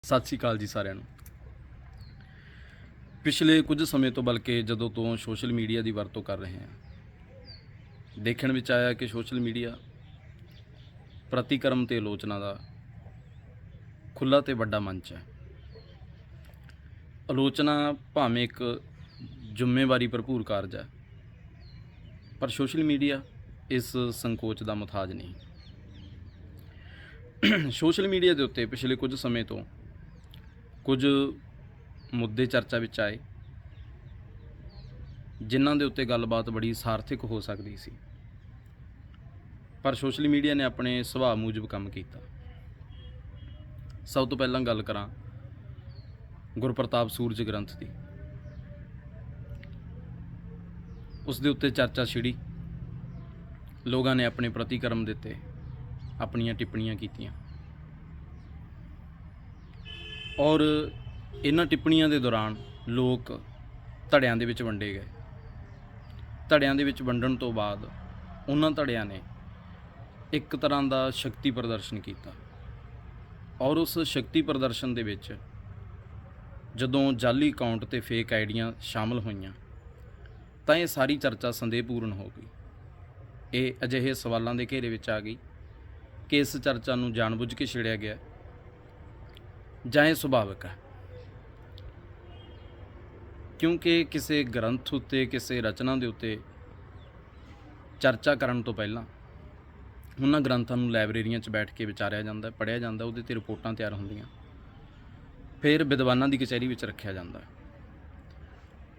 ਸਤਿ ਸ਼੍ਰੀ ਅਕਾਲ ਜੀ ਸਾਰਿਆਂ ਨੂੰ। ਪਿਛਲੇ ਕੁਝ ਸਮੇਂ ਤੋਂ ਬਲਕਿ ਜਦੋਂ ਤੋਂ ਸੋਸ਼ਲ ਮੀਡੀਆ ਦੀ ਵਰਤੋਂ ਕਰ ਰਹੇ ਹਾਂ, ਦੇਖਣ ਵਿੱਚ ਆਇਆ ਕਿ ਸੋਸ਼ਲ ਮੀਡੀਆ ਪ੍ਰਤੀਕਰਮ ਤੇ ਆਲੋਚਨਾ ਦਾ ਖੁੱਲ੍ਹਾ ਤੇ ਵੱਡਾ ਮੰਚ ਹੈ। ਆਲੋਚਨਾ ਭਾਵੇਂ ਇੱਕ ਜ਼ਿੰਮੇਵਾਰੀ ਭਰਪੂਰ ਕਾਰਜ ਹੈ, ਪਰ ਸੋਸ਼ਲ ਮੀਡੀਆ ਇਸ ਸੰਕੋਚ ਦਾ ਮੁਤਾਜ ਨਹੀਂ। ਸੋਸ਼ਲ ਮੀਡੀਆ ਦੇ ਉੱਤੇ ਪਿਛਲੇ ਕੁਝ ਸਮੇਂ ਤੋਂ ਕੁਝ ਮੁੱਦੇ ਚਰਚਾ ਵਿੱਚ ਆਏ, ਜਿਨ੍ਹਾਂ ਦੇ ਉੱਤੇ ਗੱਲਬਾਤ ਬੜੀ ਸਾਰਥਿਕ ਹੋ ਸਕਦੀ ਸੀ, ਪਰ ਸੋਸ਼ਲ ਮੀਡੀਆ ਨੇ ਆਪਣੇ ਸੁਭਾਅ ਮੂਜਬ ਕੰਮ ਕੀਤਾ। ਸਭ ਤੋਂ ਪਹਿਲਾਂ ਗੱਲ ਕਰਾਂ ਗੁਰਪ੍ਰਤਾਪ ਸੂਰਜ ਗ੍ਰੰਥ ਦੀ। ਉਸ ਦੇ ਉੱਤੇ ਚਰਚਾ ਛਿੜੀ, ਲੋਕਾਂ ਨੇ ਆਪਣੇ ਪ੍ਰਤੀਕਰਮ ਦਿੱਤੇ, ਆਪਣੀਆਂ ਟਿੱਪਣੀਆਂ ਕੀਤੀਆਂ, ਔਰ ਇਹਨਾਂ ਟਿੱਪਣੀਆਂ ਦੇ ਦੌਰਾਨ ਲੋਕ ਧੜਿਆਂ ਦੇ ਵਿੱਚ ਵੰਡੇ ਗਏ। ਧੜਿਆਂ ਦੇ ਵਿੱਚ ਵੰਡਣ ਤੋਂ ਬਾਅਦ ਉਹਨਾਂ ਧੜਿਆਂ ਨੇ ਇੱਕ ਤਰ੍ਹਾਂ ਦਾ ਸ਼ਕਤੀ ਪ੍ਰਦਰਸ਼ਨ ਕੀਤਾ, ਔਰ ਉਸ ਸ਼ਕਤੀ ਪ੍ਰਦਰਸ਼ਨ ਦੇ ਵਿੱਚ ਜਦੋਂ ਜਾਲੀ ਅਕਾਊਂਟ ਤੇ ਫੇਕ ਆਈਡੀਆਂ ਸ਼ਾਮਲ ਹੋਈਆਂ ਤਾਂ ਇਹ ਸਾਰੀ ਚਰਚਾ ਸੰਦੇਹਪੂਰਨ ਹੋ ਗਈ। ਇਹ ਅਜਿਹੇ ਸਵਾਲਾਂ ਦੇ ਘੇਰੇ ਵਿੱਚ ਆ ਗਈ ਕਿ ਇਸ ਚਰਚਾ ਨੂੰ ਜਾਣਬੁੱਝ ਕੇ ਛੇੜਿਆ ਗਿਆ ਜਾਂ ਇਹ ਸੁਭਾਵਿਕ ਹੈ, ਕਿਉਂਕਿ ਕਿਸੇ ਗ੍ਰੰਥ ਉੱਤੇ, ਕਿਸੇ ਰਚਨਾ ਦੇ ਉੱਤੇ ਚਰਚਾ ਕਰਨ ਤੋਂ ਪਹਿਲਾਂ ਉਹਨਾਂ ਗ੍ਰੰਥਾਂ ਨੂੰ ਲਾਇਬ੍ਰੇਰੀਆਂ 'ਚ ਬੈਠ ਕੇ ਵਿਚਾਰਿਆ ਜਾਂਦਾ, ਪੜ੍ਹਿਆ ਜਾਂਦਾ, ਉਹਦੇ 'ਤੇ ਰਿਪੋਰਟਾਂ ਤਿਆਰ ਹੁੰਦੀਆਂ, ਫਿਰ ਵਿਦਵਾਨਾਂ ਦੀ ਕਚਹਿਰੀ ਵਿੱਚ ਰੱਖਿਆ ਜਾਂਦਾ।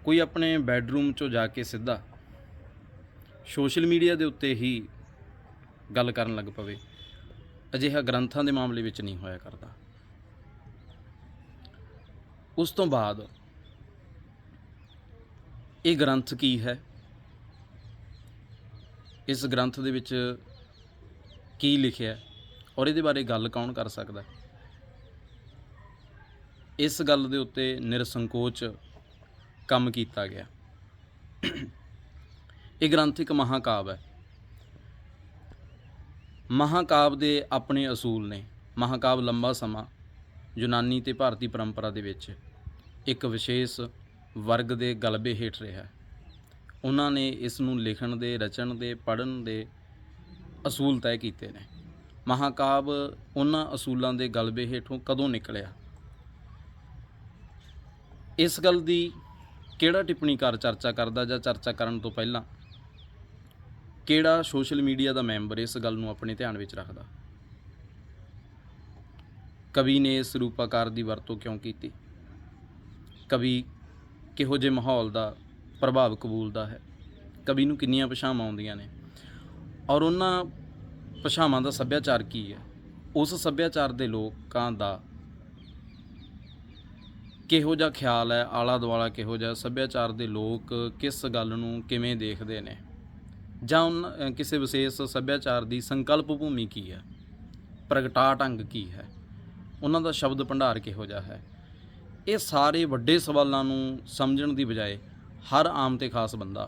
ਕੋਈ ਆਪਣੇ ਬੈਡਰੂਮ 'ਚੋਂ ਜਾ ਕੇ ਸਿੱਧਾ ਸੋਸ਼ਲ ਮੀਡੀਆ ਦੇ ਉੱਤੇ ਹੀ ਗੱਲ ਕਰਨ ਲੱਗ ਪਵੇ, ਅਜਿਹਾ ਗ੍ਰੰਥਾਂ ਦੇ ਮਾਮਲੇ ਵਿੱਚ ਨਹੀਂ ਹੋਇਆ ਕਰਦਾ। ਉਸ ਤੋਂ ਬਾਅਦ ਇਹ ਗ੍ਰੰਥ ਕੀ ਹੈ, ਇਸ ਗ੍ਰੰਥ ਦੇ ਵਿੱਚ ਕੀ ਲਿਖਿਆ ਔਰ ਇਹਦੇ ਬਾਰੇ ਗੱਲ ਕੌਣ ਕਰ ਸਕਦਾ, ਇਸ ਗੱਲ ਦੇ ਉੱਤੇ ਨਿਰਸੰਕੋਚ ਕੰਮ ਕੀਤਾ ਗਿਆ। ਇਹ ਗ੍ਰੰਥ ਇੱਕ ਮਹਾਂਕਾਵਿ ਹੈ। ਮਹਾਂਕਾਵਿ ਦੇ ਆਪਣੇ ਅਸੂਲ ਨੇ। ਮਹਾਂਕਾਵਿ ਲੰਬਾ ਸਮਾਂ ਯੂਨਾਨੀ ਤੇ ਭਾਰਤੀ ਪਰੰਪਰਾ ਦੇ ਵਿੱਚ ਇੱਕ ਵਿਸ਼ੇਸ਼ ਵਰਗ ਦੇ ਗਲਬੇ ਹੇਠ ਰਿਹਾ। ਉਹਨਾਂ ਨੇ ਇਸ ਨੂੰ ਲਿਖਣ ਦੇ, ਰਚਣ ਦੇ, ਪੜ੍ਹਨ ਦੇ ਅਸੂਲ ਤੈਅ ਕੀਤੇ ਨੇ। ਮਹਾਂਕਾਵਿ ਉਹਨਾਂ ਅਸੂਲਾਂ ਦੇ ਗਲਬੇ ਹੇਠੋਂ ਕਦੋਂ ਨਿਕਲਿਆ, ਇਸ ਗੱਲ ਦੀ ਕਿਹੜਾ ਟਿੱਪਣੀਕਾਰ ਚਰਚਾ ਕਰਦਾ, ਜਾਂ ਚਰਚਾ ਕਰਨ ਤੋਂ ਪਹਿਲਾਂ ਕਿਹੜਾ ਸੋਸ਼ਲ ਮੀਡੀਆ ਦਾ ਮੈਂਬਰ ਇਸ ਗੱਲ ਨੂੰ ਆਪਣੇ ਧਿਆਨ ਵਿੱਚ ਰੱਖਦਾ। ਕਵੀ ਨੇ ਇਸ ਰੂਪਾਕਾਰ ਦੀ ਵਰਤੋਂ ਕਿਉਂ ਕੀਤੀ, ਕਵੀ ਕਿਹੋ ਜਿਹੇ ਮਾਹੌਲ ਦਾ ਪ੍ਰਭਾਵ ਕਬੂਲਦਾ ਹੈ, ਕਵੀ ਨੂੰ ਕਿੰਨੀਆਂ ਭਾਸ਼ਾਵਾਂ ਆਉਂਦੀਆਂ ਨੇ, ਔਰ ਉਹਨਾਂ ਭਾਸ਼ਾਵਾਂ ਦਾ ਸੱਭਿਆਚਾਰ ਕੀ ਹੈ, ਉਸ ਸੱਭਿਆਚਾਰ ਦੇ ਲੋਕਾਂ ਦਾ ਕਿਹੋ ਜਿਹਾ ਖਿਆਲ ਹੈ, ਆਲਾ ਦੁਆਲਾ ਕਿਹੋ ਜਿਹਾ, ਸੱਭਿਆਚਾਰ ਦੇ ਲੋਕ ਕਿਸ ਗੱਲ ਨੂੰ ਕਿਵੇਂ ਦੇਖਦੇ ਨੇ, ਜਾਂ ਕਿਸੇ ਵਿਸ਼ੇਸ਼ ਸੱਭਿਆਚਾਰ ਦੀ ਸੰਕਲਪ ਭੂਮੀ ਕੀ ਹੈ, ਪ੍ਰਗਟਾ ਢੰਗ ਕੀ ਹੈ, ਉਹਨਾਂ ਦਾ ਸ਼ਬਦ ਭੰਡਾਰ ਕਿਹੋ ਜਿਹਾ ਹੈ। ਇਹ ਸਾਰੇ ਵੱਡੇ ਸਵਾਲਾਂ ਨੂੰ ਸਮਝਣ ਦੀ ਬਜਾਏ ਹਰ ਆਮ ਤੇ ਖਾਸ ਬੰਦਾ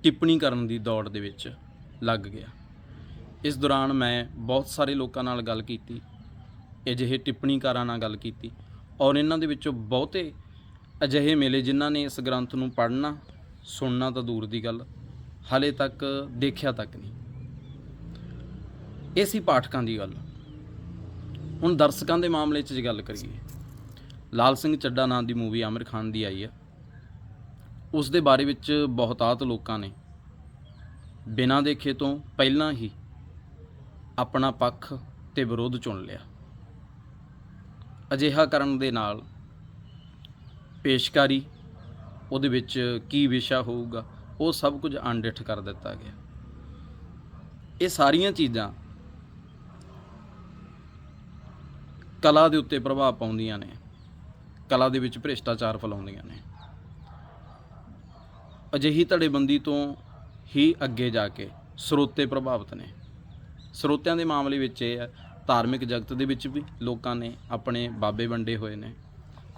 ਟਿੱਪਣੀ ਕਰਨ ਦੀ ਦੌੜ ਦੇ ਵਿੱਚ ਲੱਗ ਗਿਆ। ਇਸ ਦੌਰਾਨ ਮੈਂ ਬਹੁਤ ਸਾਰੇ ਲੋਕਾਂ ਨਾਲ ਗੱਲ ਕੀਤੀ, ਅਜਿਹੇ ਟਿੱਪਣੀਕਾਰਾਂ ਨਾਲ ਗੱਲ ਕੀਤੀ, ਔਰ ਇਹਨਾਂ ਦੇ ਵਿੱਚੋਂ ਬਹੁਤੇ ਅਜਿਹੇ ਮਿਲੇ ਜਿਨ੍ਹਾਂ ਨੇ ਇਸ ਗ੍ਰੰਥ ਨੂੰ ਪੜ੍ਹਨਾ, ਸੁਣਨਾ ਤਾਂ ਦੂਰ ਦੀ ਗੱਲ, ਹਾਲੇ ਤੱਕ ਦੇਖਿਆ ਤੱਕ ਨਹੀਂ। ਇਹ ਸੀ ਪਾਠਕਾਂ ਦੀ ਗੱਲ। ਹੁਣ ਦਰਸ਼ਕਾਂ ਦੇ ਮਾਮਲੇ 'ਚ ਜੇ ਗੱਲ ਕਰੀਏ, ਲਾਲ ਸਿੰਘ ਚੱਡਾ ਨਾਂ ਦੀ ਮੂਵੀ ਆਮਿਰ ਖਾਨ ਦੀ ਆਈ ਹੈ। ਉਸ ਦੇ ਬਾਰੇ ਵਿੱਚ ਬਹੁਤਾਤ ਲੋਕਾਂ ਨੇ ਬਿਨਾਂ ਦੇਖੇ ਤੋਂ ਪਹਿਲਾਂ ਹੀ ਆਪਣਾ ਪੱਖ ਤੇ ਵਿਰੋਧ ਚੁਣ ਲਿਆ। ਅਜਿਹਾ ਕਰਨ ਦੇ ਨਾਲ ਪੇਸ਼ਕਾਰੀ, ਉਹਦੇ ਵਿੱਚ ਕੀ ਵਿਸ਼ਾ ਹੋਊਗਾ, ਉਹ ਸਭ ਕੁਝ ਅਣਡਿੱਠ ਕਰ ਦਿੱਤਾ ਗਿਆ। ਇਹ ਸਾਰੀਆਂ ਚੀਜ਼ਾਂ ਕਲਾ ਦੇ ਉੱਤੇ ਪ੍ਰਭਾਵ ਪਾਉਂਦੀਆਂ ਨੇ, ਕਲਾ ਦੇ ਵਿੱਚ ਭ੍ਰਿਸ਼ਟਾਚਾਰ ਫੈਲਾਉਂਦੀਆਂ ਨੇ। ਅਜਿਹੀ ਧੜੇਬੰਦੀ ਤੋਂ ਹੀ ਅੱਗੇ ਜਾ ਕੇ ਸਰੋਤੇ ਪ੍ਰਭਾਵਿਤ ਨੇ। ਸਰੋਤਿਆਂ ਦੇ ਮਾਮਲੇ ਵਿੱਚ ਇਹ ਹੈ, ਧਾਰਮਿਕ ਜਗਤ ਦੇ ਵਿੱਚ ਵੀ ਲੋਕਾਂ ਨੇ ਆਪਣੇ ਬਾਬੇ ਵੰਡੇ ਹੋਏ ਨੇ,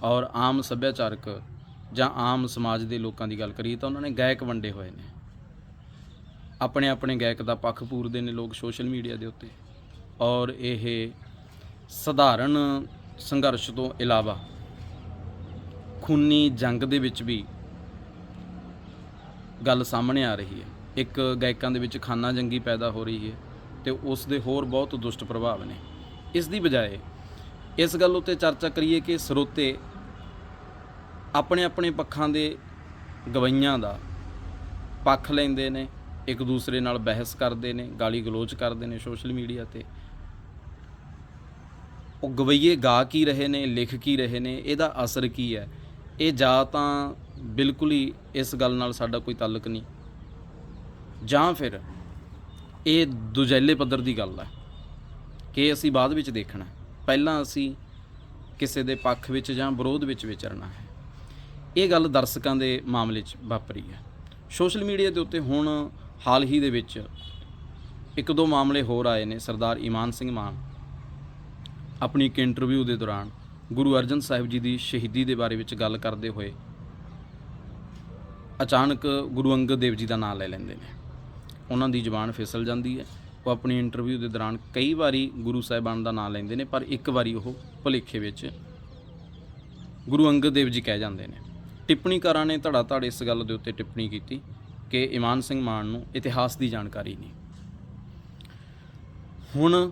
ਔਰ ਆਮ ਸੱਭਿਆਚਾਰਕ ਜਾਂ ਆਮ ਸਮਾਜ ਦੇ ਲੋਕਾਂ ਦੀ ਗੱਲ ਕਰੀਏ ਤਾਂ ਉਹਨਾਂ ਨੇ ਗਾਇਕ ਵੰਡੇ ਹੋਏ ਨੇ। ਆਪਣੇ ਆਪਣੇ ਗਾਇਕ ਦਾ ਪੱਖ ਪੂਰਦੇ ਨੇ ਲੋਕ ਸੋਸ਼ਲ ਮੀਡੀਆ ਦੇ ਉੱਤੇ, ਔਰ ਇਹ ਸਧਾਰਨ ਸੰਘਰਸ਼ ਤੋਂ ਇਲਾਵਾ ਖੂਨੀ ਜੰਗ ਦੇ ਵਿੱਚ ਵੀ ਗੱਲ ਸਾਹਮਣੇ ਆ ਰਹੀ ਹੈ। ਇੱਕ ਗਾਇਕਾਂ ਦੇ ਵਿੱਚ ਖਾਨਾ ਜੰਗੀ ਪੈਦਾ ਹੋ ਰਹੀ ਹੈ ਤੇ ਉਸ ਦੇ ਹੋਰ ਬਹੁਤ ਦੁਸ਼ਟ ਪ੍ਰਭਾਵ ਨੇ। ਇਸ ਦੀ ਬਜਾਏ ਇਸ ਗੱਲ ਉੱਤੇ ਚਰਚਾ ਕਰੀਏ ਕਿ ਸਰੋਤੇ ਆਪਣੇ ਆਪਣੇ ਪੱਖਾਂ ਦੇ ਗਵਈਆਂ ਦਾ ਪੱਖ ਲੈਂਦੇ ਨੇ, ਇੱਕ ਦੂਸਰੇ ਨਾਲ ਬਹਿਸ ਕਰਦੇ ਨੇ, ਗਾਲੀ ਗਲੋਚ ਕਰਦੇ ਨੇ ਸੋਸ਼ਲ ਮੀਡੀਆ 'ਤੇ। ਉਹ ਗਵਈਏ ਗਾ ਕੀ ਰਹੇ ਨੇ, ਲਿਖ ਕੀ ਰਹੇ ਨੇ, ਇਹਦਾ ਅਸਰ ਕੀ ਹੈ, ਇਹ ਜਾਂ ਤਾਂ ਬਿਲਕੁਲ ਹੀ ਇਸ ਗੱਲ ਨਾਲ ਸਾਡਾ ਕੋਈ ਤਾਲੁਕ ਨਹੀਂ, ਜਾਂ ਫਿਰ ਇਹ ਦੁਜੈਲੇ ਪੱਧਰ ਦੀ ਗੱਲ ਹੈ ਕਿ ਅਸੀਂ ਬਾਅਦ ਵਿੱਚ ਦੇਖਣਾ, ਪਹਿਲਾਂ ਅਸੀਂ ਕਿਸੇ ਦੇ ਪੱਖ ਵਿੱਚ ਜਾਂ ਵਿਰੋਧ ਵਿੱਚ ਵਿਚਰਨਾ ਹੈ। ਇਹ ਗੱਲ ਦਰਸ਼ਕਾਂ ਦੇ ਮਾਮਲੇ 'ਚ ਵਾਪਰੀ ਹੈ। ਸੋਸ਼ਲ ਮੀਡੀਆ ਦੇ ਉੱਤੇ ਹੁਣ ਹਾਲ ਹੀ ਦੇ ਵਿੱਚ ਇੱਕ ਦੋ ਮਾਮਲੇ ਹੋਰ ਆਏ ਨੇ। ਸਰਦਾਰ ਈਮਾਨ ਸਿੰਘ ਮਾਨ ਆਪਣੀ ਇੱਕ ਇੰਟਰਵਿਊ ਦੇ ਦੌਰਾਨ ਗੁਰੂ ਅਰਜਨ ਸਾਹਿਬ ਜੀ ਦੀ ਸ਼ਹੀਦੀ ਦੇ ਬਾਰੇ ਵਿੱਚ ਗੱਲ ਕਰਦੇ ਹੋਏ ਅਚਾਨਕ ਗੁਰੂ ਅੰਗਦ ਦੇਵ ਜੀ ਦਾ ਨਾਮ ਲੈ ਲੈਂਦੇ ਨੇ। ਉਹਨਾਂ ਦੀ ਜ਼ੁਬਾਨ ਫਿਸਲ ਜਾਂਦੀ ਹੈ। ਉਹ ਆਪਣੀ ਇੰਟਰਵਿਊ ਦੇ ਦੌਰਾਨ ਕਈ ਵਾਰੀ ਗੁਰੂ ਸਾਹਿਬਾਨ ਦਾ ਨਾਮ ਲੈਂਦੇ ਨੇ, ਪਰ ਇੱਕ ਵਾਰੀ ਉਹ ਭੁਲੇਖੇ ਵਿੱਚ ਗੁਰੂ ਅੰਗਦ ਦੇਵ ਜੀ ਕਹਿ ਜਾਂਦੇ ਨੇ। ਟਿੱਪਣੀਕਾਰਾਂ ਨੇ ਧੜਾ ਧੜ ਇਸ ਗੱਲ ਦੇ ਉੱਤੇ ਟਿੱਪਣੀ ਕੀਤੀ ਕਿ ਈਮਾਨ ਸਿੰਘ ਮਾਨ ਨੂੰ ਇਤਿਹਾਸ ਦੀ ਜਾਣਕਾਰੀ ਨਹੀਂ। ਹੁਣ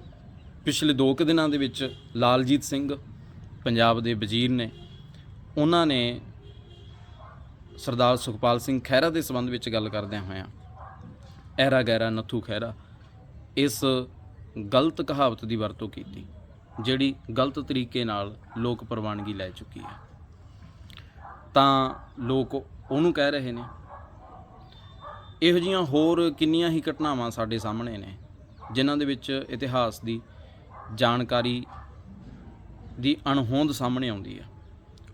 ਪਿਛਲੇ 2 ਕੁ ਦਿਨਾਂ ਦੇ ਵਿੱਚ ਲਾਲਜੀਤ ਸਿੰਘ ਪੰਜਾਬ ਦੇ ਵਜ਼ੀਰ ਨੇ, ਉਹਨਾਂ ਨੇ ਸਰਦਾਰ ਸੁਖਪਾਲ ਸਿੰਘ ਖਹਿਰਾ ਦੇ ਸੰਬੰਧ ਵਿੱਚ ਗੱਲ ਕਰਦਿਆਂ ਹੋਇਆਂ ਐਰਾ ਗੈਰਾ ਨੱਥੂ ਖਹਿਰਾ ਇਸ ਗਲਤ ਕਹਾਵਤ ਦੀ ਵਰਤੋਂ ਕੀਤੀ, ਜਿਹੜੀ ਗਲਤ ਤਰੀਕੇ ਨਾਲ ਲੋਕ ਪ੍ਰਵਾਨਗੀ ਲੈ ਚੁੱਕੀ ਹੈ। ਤਾਂ ਲੋਕ ਉਹਨੂੰ ਕਹਿ ਰਹੇ ਨੇ। ਇਹੋ ਜਿਹੀਆਂ ਹੋਰ ਕਿੰਨੀਆਂ ਹੀ ਘਟਨਾਵਾਂ ਸਾਡੇ ਸਾਹਮਣੇ ਨੇ ਜਿਨ੍ਹਾਂ ਦੇ ਵਿੱਚ ਇਤਿਹਾਸ ਦੀ ਜਾਣਕਾਰੀ ਦੀ ਅਣਹੋਂਦ ਸਾਹਮਣੇ ਆਉਂਦੀ ਹੈ।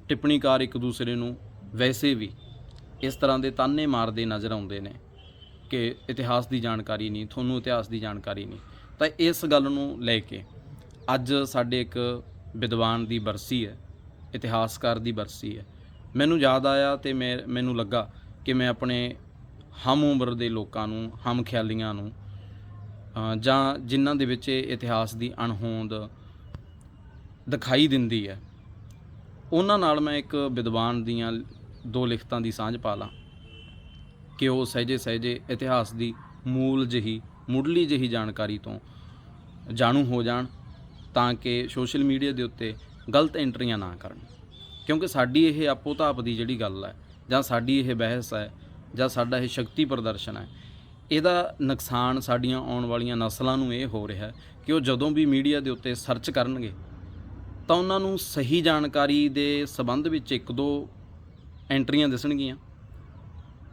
ਟਿੱਪਣੀਕਾਰ ਇੱਕ ਦੂਸਰੇ ਨੂੰ ਵੈਸੇ ਵੀ ਇਸ ਤਰ੍ਹਾਂ ਦੇ ਤਾਨੇ ਮਾਰਦੇ ਨਜ਼ਰ ਆਉਂਦੇ ਨੇ ਕਿ ਇਤਿਹਾਸ ਦੀ ਜਾਣਕਾਰੀ ਨਹੀਂ, ਤੁਹਾਨੂੰ ਇਤਿਹਾਸ ਦੀ ਜਾਣਕਾਰੀ ਨਹੀਂ। ਤਾਂ ਇਸ ਗੱਲ ਨੂੰ ਲੈ ਕੇ ਅੱਜ ਸਾਡੇ ਇੱਕ ਵਿਦਵਾਨ ਦੀ ਬਰਸੀ ਹੈ, ਇਤਿਹਾਸਕਾਰ ਦੀ ਬਰਸੀ ਹੈ। ਮੈਨੂੰ ਯਾਦ ਆਇਆ ਤੇ ਮੈਨੂੰ ਲੱਗਾ ਕਿ ਮੈਂ ਆਪਣੇ ਹਮ ਉਮਰ ਦੇ ਲੋਕਾਂ ਨੂੰ, ਹਮ ਖਿਆਲੀਆਂ ਨੂੰ, ਜਾਂ ਜਿਨ੍ਹਾਂ ਦੇ ਵਿੱਚ ਇਤਿਹਾਸ ਦੀ ਅਣਹੋਂਦ ਦਿਖਾਈ ਦਿੰਦੀ ਹੈ, ਉਹਨਾਂ ਨਾਲ ਮੈਂ ਇੱਕ ਵਿਦਵਾਨ ਦੀਆਂ 2 ਲਿਖਤਾਂ ਦੀ ਸਾਂਝ ਪਾ ਲਾਂ ਕਿ ਉਹ ਸਹਿਜੇ ਇਤਿਹਾਸ ਦੀ ਮੁੱਢਲੀ ਜਿਹੀ ਜਾਣਕਾਰੀ ਤੋਂ ਜਾਣੂ ਹੋ ਜਾਣ, ਤਾਂ ਕਿ ਸੋਸ਼ਲ ਮੀਡੀਆ ਦੇ ਉੱਤੇ ਗਲਤ ਐਂਟਰੀਆਂ ਨਾ ਕਰਨ। ਕਿਉਂਕਿ ਸਾਡੀ ਇਹ ਆਪੋ ਤਾਪ ਦੀ ਜਿਹੜੀ ਗੱਲ ਹੈ, ਜਾਂ ਸਾਡੀ ਇਹ ਬਹਿਸ ਹੈ, ਜਾਂ ਸਾਡਾ ਇਹ ਸ਼ਕਤੀ ਪ੍ਰਦਰਸ਼ਨ ਹੈ, ਇਹਦਾ ਨੁਕਸਾਨ ਸਾਡੀਆਂ ਆਉਣ ਵਾਲੀਆਂ ਨਸਲਾਂ ਨੂੰ ਇਹ ਹੋ ਰਿਹਾ ਕਿ ਉਹ ਜਦੋਂ ਵੀ ਮੀਡੀਆ ਦੇ ਉੱਤੇ ਸਰਚ ਕਰਨਗੇ ਤਾਂ ਉਹਨਾਂ ਨੂੰ ਸਹੀ ਜਾਣਕਾਰੀ ਦੇ ਸੰਬੰਧ ਵਿੱਚ 1-2 ਐਂਟਰੀਆਂ ਦਿਸਣਗੀਆਂ,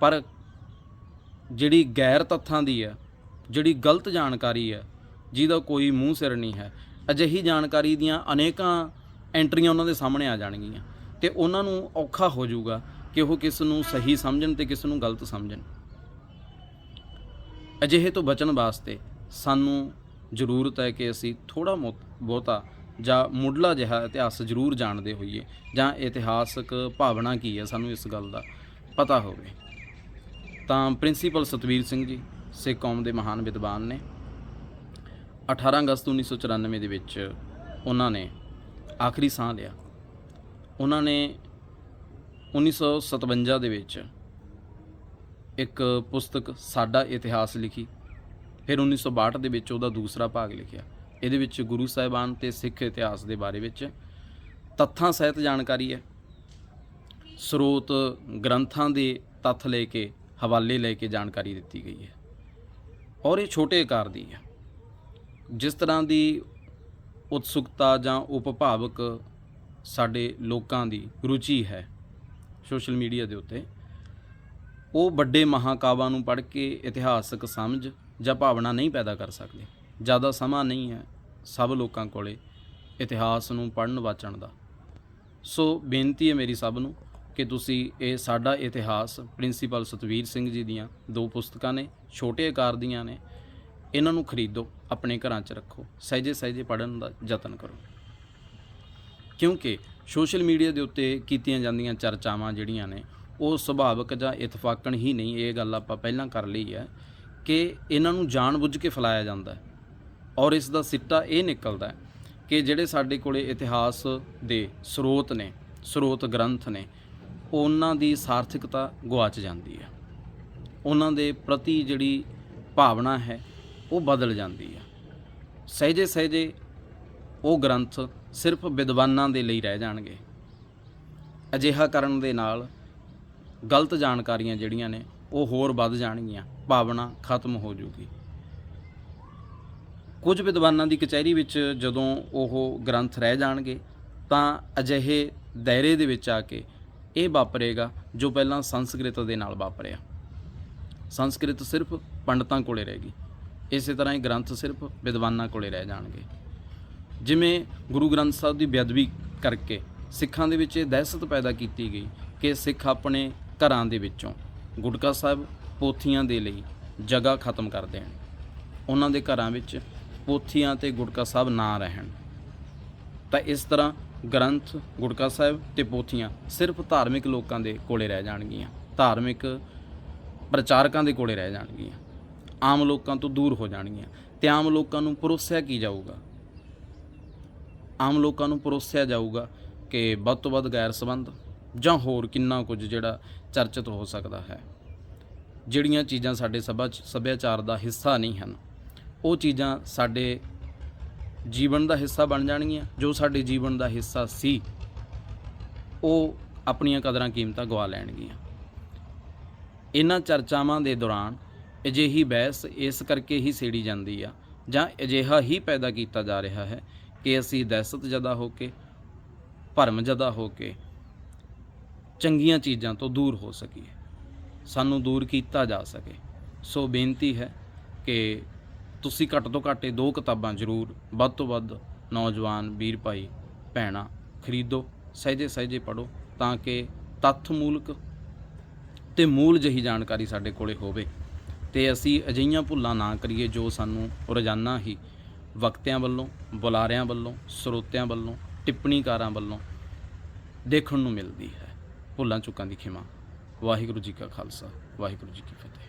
ਪਰ ਜਿਹੜੀ ਗੈਰ ਤੱਥਾਂ ਦੀ ਹੈ, ਜਿਹੜੀ ਗਲਤ ਜਾਣਕਾਰੀ ਹੈ, ਜਿਹਦਾ ਕੋਈ ਮੂੰਹ ਸਿਰ ਨਹੀਂ ਹੈ, ਅਜਿਹੀ ਜਾਣਕਾਰੀ ਦੀਆਂ ਅਨੇਕਾਂ ਐਂਟਰੀਆਂ ਉਹਨਾਂ ਦੇ ਸਾਹਮਣੇ ਆ ਜਾਣਗੀਆਂ ਤੇ ਉਹਨਾਂ ਨੂੰ ਔਖਾ ਹੋ ਜਾਊਗਾ ਕਿ ਉਹ ਕਿਸ ਨੂੰ ਸਹੀ ਸਮਝਣ ਤੇ ਕਿਸ ਨੂੰ ਗਲਤ ਸਮਝਣ। ਅਜਿਹੇ ਤੋਂ ਬਚਣ ਵਾਸਤੇ ਸਾਨੂੰ ਜ਼ਰੂਰਤ ਹੈ ਕਿ ਅਸੀਂ ਥੋੜ੍ਹਾ ਬਹੁਤਾ ਜਾਂ ਮੁੱਢਲਾ ਜਿਹਾ ਇਤਿਹਾਸ ਜ਼ਰੂਰ ਜਾਣਦੇ ਹੋਈਏ, ਜਾਂ ਇਤਿਹਾਸਕ ਭਾਵਨਾ ਕੀ ਹੈ ਸਾਨੂੰ ਇਸ ਗੱਲ ਦਾ ਪਤਾ ਹੋਵੇ। ਤਾਂ ਪ੍ਰਿੰਸੀਪਲ ਸਤਵੀਰ ਸਿੰਘ ਜੀ ਸਿੱਖ ਕੌਮ ਦੇ ਮਹਾਨ ਵਿਦਵਾਨ ਨੇ। 18 ਅਗਸਤ 1994 ਦੇ ਵਿੱਚ ਉਹਨਾਂ ਨੇ ਆਖਰੀ ਸਾਹ ਲਿਆ। ਉਹਨਾਂ ਨੇ 1957 ਦੇ ਵਿੱਚ ਇੱਕ ਪੁਸਤਕ ਸਾਡਾ ਇਤਿਹਾਸ ਲਿਖੀ। ਫਿਰ 1962 ਦੇ ਵਿੱਚ ਉਹਦਾ ਦੂਸਰਾ ਭਾਗ ਲਿਖਿਆ। ਇਹਦੇ ਵਿੱਚ ਗੁਰੂ ਸਾਹਿਬਾਨ ਅਤੇ ਸਿੱਖ ਇਤਿਹਾਸ ਦੇ ਬਾਰੇ ਵਿੱਚ ਤੱਥਾਂ ਸਹਿਤ ਜਾਣਕਾਰੀ ਹੈ। ਸਰੋਤ ਗ੍ਰੰਥਾਂ ਦੇ ਤੱਥ ਲੈ ਕੇ, ਹਵਾਲੇ ਲੈ ਕੇ ਜਾਣਕਾਰੀ ਦਿੱਤੀ ਗਈ ਹੈ, ਔਰ ਇਹ ਛੋਟੇ ਆਕਾਰ ਦੀ ਹੈ। ਜਿਸ ਤਰ੍ਹਾਂ ਦੀ ਉਤਸੁਕਤਾ ਜਾਂ ਉਪਭਾਵਕ ਸਾਡੇ ਲੋਕਾਂ ਦੀ ਰੁਚੀ ਹੈ ਸੋਸ਼ਲ ਮੀਡੀਆ ਦੇ ਉੱਤੇ, ਉਹ ਵੱਡੇ ਮਹਾਂਕਾਵਾਂ ਨੂੰ ਪੜ੍ਹ ਕੇ ਇਤਿਹਾਸਕ ਸਮਝ ਜਾਂ ਭਾਵਨਾ ਨਹੀਂ ਪੈਦਾ ਕਰ ਸਕਦੇ। ਜ਼ਿਆਦਾ ਸਮਾਂ ਨਹੀਂ ਹੈ ਸਭ ਲੋਕਾਂ ਕੋਲੇ ਇਤਿਹਾਸ ਨੂੰ ਪੜ੍ਹਨ ਵਾਚਣ ਦਾ। ਸੋ ਬੇਨਤੀ ਹੈ ਮੇਰੀ ਸਭ ਨੂੰ ਕਿ ਤੁਸੀਂ ਇਹ ਸਾਡਾ ਇਤਿਹਾਸ ਪ੍ਰਿੰਸੀਪਲ ਸਤਵੀਰ ਸਿੰਘ ਜੀ ਦੀਆਂ 2 ਪੁਸਤਕਾਂ ਨੇ, ਛੋਟੇ ਆਕਾਰ ਦੀਆਂ ਨੇ, ਇਹਨਾਂ ਨੂੰ ਖਰੀਦੋ, ਆਪਣੇ ਘਰਾਂ 'ਚ ਰੱਖੋ, ਸਹਿਜੇ ਪੜ੍ਹਨ ਦਾ ਯਤਨ ਕਰੋ। ਕਿਉਂਕਿ ਸੋਸ਼ਲ ਮੀਡੀਆ ਦੇ ਉੱਤੇ ਕੀਤੀਆਂ ਜਾਂਦੀਆਂ ਚਰਚਾਵਾਂ ਜਿਹੜੀਆਂ ਨੇ ਉਹ ਸੁਭਾਵਿਕ ਜਾਂ ਇਤਫਾਕਣ ਹੀ ਨਹੀਂ। ਇਹ ਗੱਲ ਆਪਾਂ ਪਹਿਲਾਂ ਕਰ ਲਈ ਹੈ ਕਿ ਇਹਨਾਂ ਨੂੰ ਜਾਣ ਬੁੱਝ ਕੇ ਫੈਲਾਇਆ ਜਾਂਦਾ ਹੈ, ਔਰ ਇਸ ਦਾ ਸਿੱਟਾ ਇਹ ਨਿਕਲਦਾ ਹੈ ਕਿ ਜਿਹੜੇ ਸਾਡੇ ਕੋਲੇ ਇਤਿਹਾਸ ਦੇ ਸਰੋਤ ਨੇ, ਸਰੋਤ ਗ੍ਰੰਥ ਨੇ, ਉਹਨਾਂ ਦੀ ਸਾਰਥਕਤਾ ਗੁਆਚ ਜਾਂਦੀ ਹੈ। ਉਹਨਾਂ ਦੇ ਪ੍ਰਤੀ ਜਿਹੜੀ ਭਾਵਨਾ ਹੈ ਉਹ ਬਦਲ ਜਾਂਦੀ ਹੈ। ਸਹਿਜੇ ਸਹਿਜੇ ਉਹ ਗ੍ਰੰਥ ਸਿਰਫ ਵਿਦਵਾਨਾਂ ਦੇ ਲਈ ਰਹਿ ਜਾਣਗੇ। ਅਜਿਹਾ ਕਰਨ ਦੇ ਨਾਲ ਗਲਤ ਜਾਣਕਾਰੀਆਂ ਜਿਹੜੀਆਂ ਨੇ ਉਹ ਹੋਰ ਵੱਧ ਜਾਣਗੀਆਂ, ਭਾਵਨਾ ਖਤਮ ਹੋ ਜੂਗੀ। ਕੁਝ ਵਿਦਵਾਨਾਂ ਦੀ ਕਚਹਿਰੀ ਵਿੱਚ ਜਦੋਂ ਉਹ ਗ੍ਰੰਥ ਰਹਿ ਜਾਣਗੇ ਤਾਂ ਅਜਿਹੇ ਦਾਇਰੇ ਦੇ ਵਿੱਚ ਆ ਕੇ ਇਹ ਵਾਪਰੇਗਾ ਜੋ ਪਹਿਲਾਂ ਸੰਸਕ੍ਰਿਤ ਦੇ ਨਾਲ ਵਾਪਰਿਆ। ਸੰਸਕ੍ਰਿਤ ਸਿਰਫ ਪੰਡਤਾਂ ਕੋਲੇ ਰਹਿ ਗਈ, ਇਸੇ ਤਰ੍ਹਾਂ ਹੀ ਗ੍ਰੰਥ ਸਿਰਫ ਵਿਦਵਾਨਾਂ ਕੋਲੇ ਰਹਿ ਜਾਣਗੇ। ਜਿਵੇਂ ਗੁਰੂ ਗ੍ਰੰਥ ਸਾਹਿਬ ਦੀ ਬੇਅਦਬੀ ਕਰਕੇ ਸਿੱਖਾਂ ਦੇ ਵਿੱਚ ਇਹ ਦਹਿਸ਼ਤ ਪੈਦਾ ਕੀਤੀ ਗਈ ਕਿ ਸਿੱਖ ਆਪਣੇ ਘਰਾਂ ਦੇ ਵਿੱਚੋਂ ਗੁਟਕਾ ਸਾਹਿਬ, ਪੋਥੀਆਂ ਦੇ ਲਈ ਜਗ੍ਹਾ ਖਤਮ ਕਰ ਦੇਣ, ਉਹਨਾਂ ਦੇ ਘਰਾਂ ਵਿੱਚ ਪੋਥੀਆਂ ਤੇ ਗੁਟਕਾ ਸਾਹਿਬ ਨਾ ਰਹਿਣ। ਤਾਂ ਇਸ ਤਰ੍ਹਾਂ ਗ੍ਰੰਥ, ਗੁਟਕਾ ਸਾਹਿਬ ਤੇ ਪੋਥੀਆਂ ਸਿਰਫ ਧਾਰਮਿਕ ਲੋਕਾਂ ਦੇ ਕੋਲੇ ਰਹਿ ਜਾਣਗੀਆਂ, ਧਾਰਮਿਕ ਪ੍ਰਚਾਰਕਾਂ ਦੇ ਕੋਲੇ ਰਹਿ ਜਾਣਗੀਆਂ, ਆਮ ਲੋਕਾਂ ਤੋਂ ਦੂਰ ਹੋ ਜਾਣਗੀਆਂ। ਤੇ ਆਮ ਲੋਕਾਂ ਨੂੰ ਪਰੋਸਿਆ ਕੀ ਜਾਊਗਾ? ਆਮ ਲੋਕਾਂ ਨੂੰ ਪਰੋਸਿਆ ਜਾਊਗਾ ਕਿ ਵੱਧ ਤੋਂ ਵੱਧ ਗੈਰ ਸੰਬੰਧ ਜਾਂ ਹੋਰ ਕਿੰਨਾ ਕੁਝ ਜਿਹੜਾ ਚਰਚਿਤ ਹੋ ਸਕਦਾ ਹੈ। ਜਿਹੜੀਆਂ ਚੀਜ਼ਾਂ ਸਾਡੇ ਸੱਭਿਆਚਾਰ ਦਾ ਹਿੱਸਾ ਨਹੀਂ ਹਨ, ਉਹ ਚੀਜ਼ਾਂ ਸਾਡੇ ਜੀਵਨ ਦਾ ਹਿੱਸਾ ਬਣ ਜਾਣਗੀਆਂ। ਜੋ ਸਾਡੇ ਜੀਵਨ ਦਾ ਹਿੱਸਾ ਸੀ ਉਹ ਆਪਣੀਆਂ ਕਦਰਾਂ ਕੀਮਤਾਂ ਗਵਾ ਲੈਣਗੀਆਂ। ਇਹਨਾਂ ਚਰਚਾਵਾਂ ਦੇ ਦੌਰਾਨ ਅਜਿਹੀ ਬਹਿਸ ਇਸ ਕਰਕੇ ਹੀ ਛੇੜੀ ਜਾਂਦੀ ਆ ਜਾਂ ਅਜਿਹਾ ਹੀ ਪੈਦਾ ਕੀਤਾ ਜਾ ਰਿਹਾ ਹੈ ਕਿ ਅਸੀਂ ਦਹਿਸ਼ਤਜ਼ਦਾ ਹੋ ਕੇ, ਭਰਮਜ਼ਦਾ ਹੋ ਕੇ ਚੰਗੀਆਂ ਚੀਜ਼ਾਂ ਤੋਂ ਦੂਰ ਹੋ ਸਕੀਏ, ਸਾਨੂੰ ਦੂਰ ਕੀਤਾ ਜਾ ਸਕੇ। ਸੋ ਬੇਨਤੀ ਹੈ ਕਿ ਤੁਸੀਂ ਘੱਟ ਤੋਂ ਘੱਟ 2 ਕਿਤਾਬਾਂ ਜ਼ਰੂਰ ਵੱਧ ਤੋਂ ਵੱਧ ਨੌਜਵਾਨ ਵੀਰ ਭਾਈ ਭੈਣਾਂ ਖਰੀਦੋ, ਸਹਿਜੇ ਸਹਿਜੇ ਪੜ੍ਹੋ, ਤਾਂ ਕਿ ਤੱਥ ਮੂਲਕ ਤੇ ਮੂਲ ਜਿਹੀ ਜਾਣਕਾਰੀ ਸਾਡੇ ਕੋਲੇ ਹੋਵੇ ਤੇ ਅਸੀਂ ਅਜਿਹੀਆਂ ਭੁੱਲਾਂ ਨਾ ਕਰੀਏ ਜੋ ਸਾਨੂੰ ਰੋਜ਼ਾਨਾ ਹੀ ਵਕਤਿਆਂ ਵੱਲੋਂ, ਬੁਲਾਰਿਆਂ ਵੱਲੋਂ, ਸਰੋਤਿਆਂ ਵੱਲੋਂ, ਟਿੱਪਣੀਕਾਰਾਂ ਵੱਲੋਂ ਦੇਖਣ ਨੂੰ ਮਿਲਦੀ ਹੈ। ਭੁੱਲਾਂ ਚੁੱਕਾਂ ਦੀ ਖਿਮਾ। ਵਾਹਿਗੁਰੂ ਜੀ ਕਾ ਖਾਲਸਾ, ਵਾਹਿਗੁਰੂ ਜੀ ਕੀ ਫਤਿਹ।